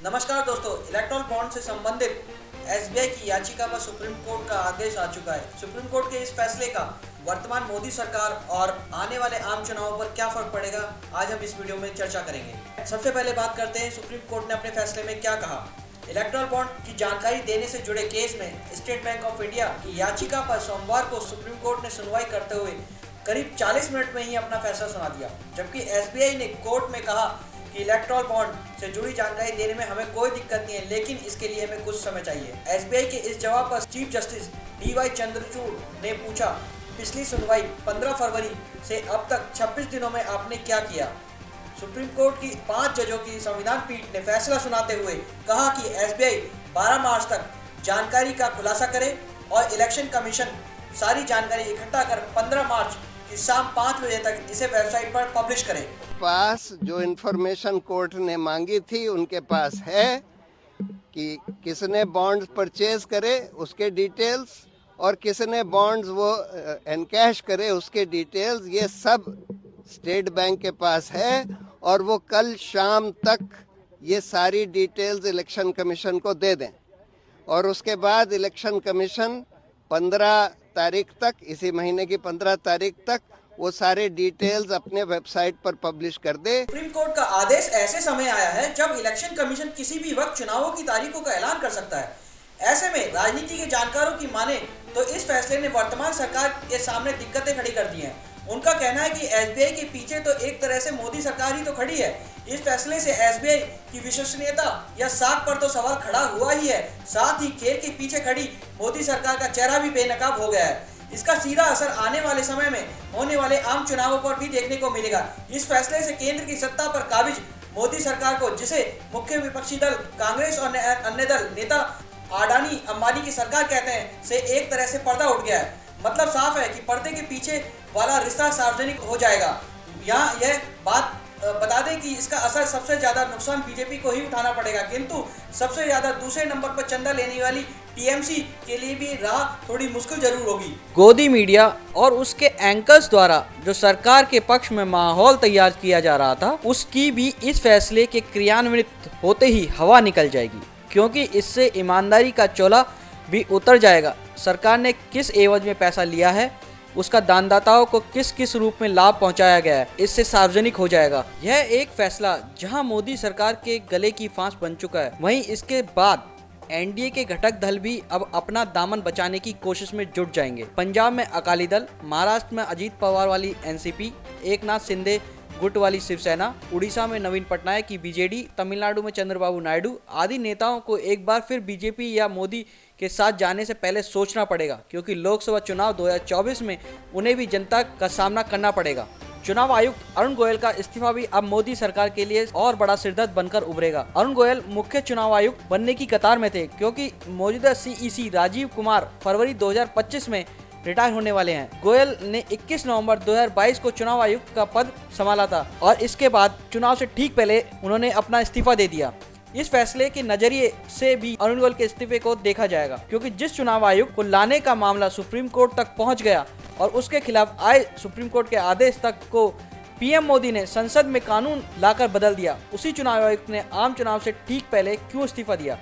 नमस्कार दोस्तों, Electral bond से संबंधित एसबीआई की याचिका पर सुप्रीम कोर्ट का आदेश आ चुका है। सुप्रीम कोर्ट के इस फैसले का वर्तमान मोदी सरकार और आने वाले आम चुनावों पर क्या फर्क पड़ेगा, आज हम इस वीडियो में चर्चा करेंगे। सबसे पहले बात करते हैं सुप्रीम कोर्ट ने अपने फैसले में क्या कहा। इलेक्ट्रल बॉन्ड की जानकारी देने से जुड़े केस में स्टेट बैंक ऑफ इंडिया की याचिका पर सोमवार को सुप्रीम कोर्ट ने सुनवाई करते हुए करीब 40 मिनट में ही अपना फैसला सुना दिया। जबकि एसबीआई ने कोर्ट में कहा कि इलेक्ट्रल बॉन्ड से जुड़ी जानकारी देने में हमें कोई दिक्कत नहीं है, लेकिन इसके लिए हमें कुछ समय चाहिए। एसबीआई के इस जवाब पर चीफ जस्टिस डीवाई चंद्रचूड़ ने पूछा, पिछली सुनवाई 15 फरवरी से अब तक 26 दिनों में आपने क्या किया। सुप्रीम कोर्ट की 5 जजों की संविधान पीठ ने फैसला सुनाते हुए कहा कि एसबीआई 12 मार्च तक जानकारी का खुलासा करे और इलेक्शन कमीशन सारी जानकारी इकट्ठा कर 15 मार्च की शाम 5 बजे तक इसे वेबसाइट पर पब्लिश करे। पास जो इन्फॉर्मेशन कोर्ट ने मांगी थी उनके पास है कि किसने बॉन्ड्स परचेज करे उसके डिटेल्स और किसने बॉन्ड्स वो एनकैश करे उसके डिटेल्स, ये सब स्टेट बैंक के पास है और वो कल शाम तक ये सारी डिटेल्स इलेक्शन कमीशन को दे दें और उसके बाद इलेक्शन कमीशन 15 तारीख तक, इसी महीने की 15 तारीख तक वो सारे डिटेल्स अपने वेबसाइट पर पब्लिश कर दे। सुप्रीम कोर्ट का आदेश ऐसे समय आया है जब इलेक्शन कमीशन किसी भी वक्त चुनावों की तारीखों का ऐलान कर सकता है। ऐसे में राजनीति के जानकारों की माने तो इस फैसले ने वर्तमान सरकार के सामने दिक्कतें खड़ी कर दी हैं। उनका कहना है कि एसबीआई के पीछे तो एक तरह से मोदी सरकार ही तो खड़ी है। इस फैसले से एसबीआई की विश्वसनीयता या साख पर तो सवाल खड़ा हुआ ही है, साथ ही खेल के पीछे खड़ी मोदी सरकार का चेहरा भी बेनकाब हो गया है। इसका सीधा असर आने वाले समय में होने वाले आम चुनावों पर भी देखने को मिलेगा। इस फैसले से केंद्र की सत्ता पर काबिज मोदी सरकार को, जिसे मुख्य विपक्षी दल कांग्रेस और अन्य दल नेता अडानी अंबानी की सरकार कहते हैं, से एक तरह से पर्दा उठ गया है। मतलब साफ है कि पर्दे के पीछे वाला रिश्ता सार्वजनिक हो जाएगा। यहाँ यह बात बता दें कि इसका असर सबसे ज्यादा नुकसान बीजेपी को ही उठाना पड़ेगा, किंतु सबसे ज्यादा दूसरे नंबर पर चंदा लेने वाली टीएमसी के लिए भी राह थोड़ी मुश्किल जरूर होगी। गोदी मीडिया और उसके एंकर्स द्वारा जो सरकार के पक्ष में माहौल तैयार किया जा रहा था, उसकी भी इस फैसले के क्रियान्वित होते ही हवा निकल जाएगी, क्योंकि इससे ईमानदारी का चोला भी उतर जाएगा। सरकार ने किस एवज में पैसा लिया है, उसका दानदाताओं को किस किस रूप में लाभ पहुंचाया गया है, इससे सार्वजनिक हो जाएगा। यह एक फैसला जहां मोदी सरकार के गले की फांस बन चुका है, वहीं इसके बाद एनडीए के घटक दल भी अब अपना दामन बचाने की कोशिश में जुट जाएंगे। पंजाब में अकाली दल, महाराष्ट्र में अजीत पवार वाली एनसीपी, एकनाथ शिंदे गुट वाली शिवसेना, उड़ीसा में नवीन पटनायक की बीजेडी, तमिलनाडु में चंद्रबाबू नायडू आदि नेताओं को एक बार फिर बीजेपी या मोदी के साथ जाने से पहले सोचना पड़ेगा, क्योंकि लोकसभा चुनाव 2024 में उन्हें भी जनता का सामना करना पड़ेगा। चुनाव आयुक्त अरुण गोयल का इस्तीफा भी अब मोदी सरकार के लिए और बड़ा सिरदर्द बनकर उभरेगा। अरुण गोयल मुख्य चुनाव आयुक्त बनने की कतार में थे, क्योंकि मौजूदा सीईसी राजीव कुमार फरवरी 2025 में रिटायर होने वाले हैं। गोयल ने 21 नवंबर 2022 को चुनाव आयुक्त का पद संभाला था और इसके बाद चुनाव से ठीक पहले उन्होंने अपना इस्तीफा दे दिया। इस फैसले के नजरिए से भी अरुण गोयल के इस्तीफे को देखा जाएगा, क्योंकि जिस चुनाव आयुक्त को लाने का मामला सुप्रीम कोर्ट तक पहुंच गया और उसके खिलाफ आए सुप्रीम कोर्ट के आदेश तक को पीएम मोदी ने संसद में कानून लाकर बदल दिया, उसी चुनाव आयुक्त ने आम चुनाव से ठीक पहले क्यों इस्तीफा दिया।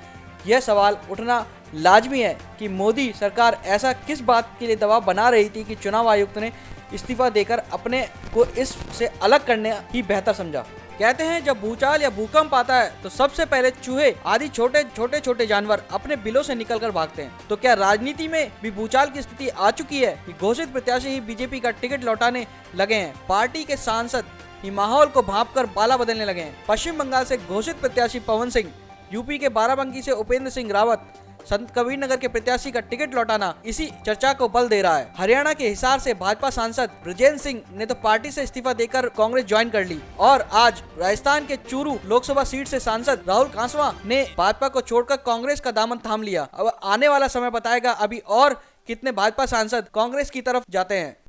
यह सवाल उठना लाजमी है कि मोदी सरकार ऐसा किस बात के लिए दबाव बना रही थी कि चुनाव आयुक्त ने इस्तीफा देकर अपने को इससे अलग करने ही बेहतर समझा। कहते हैं जब भूचाल या भूकंप आता है तो सबसे पहले चूहे आदि छोटे जानवर अपने बिलों से निकलकर भागते हैं। तो क्या राजनीति में भी भूचाल की स्थिति आ चुकी है कि घोषित प्रत्याशी ही बीजेपी का टिकट लौटाने लगे हैं। पार्टी के सांसद ही माहौल को भांपकर बाला बदलने लगे हैं। पश्चिम बंगाल से घोषित प्रत्याशी पवन सिंह, यूपी के बाराबंकी से उपेंद्र सिंह रावत, संत कबीर नगर के प्रत्याशी का टिकट लौटाना इसी चर्चा को बल दे रहा है। हरियाणा के हिसार से भाजपा सांसद ब्रजेंद्र सिंह ने तो पार्टी से इस्तीफा देकर कांग्रेस ज्वाइन कर ली और आज राजस्थान के चूरू लोकसभा सीट से सांसद राहुल कांसवा ने भाजपा को छोड़कर कांग्रेस का दामन थाम लिया। अब आने वाला समय बताएगा अभी और कितने भाजपा सांसद कांग्रेस की तरफ जाते हैं।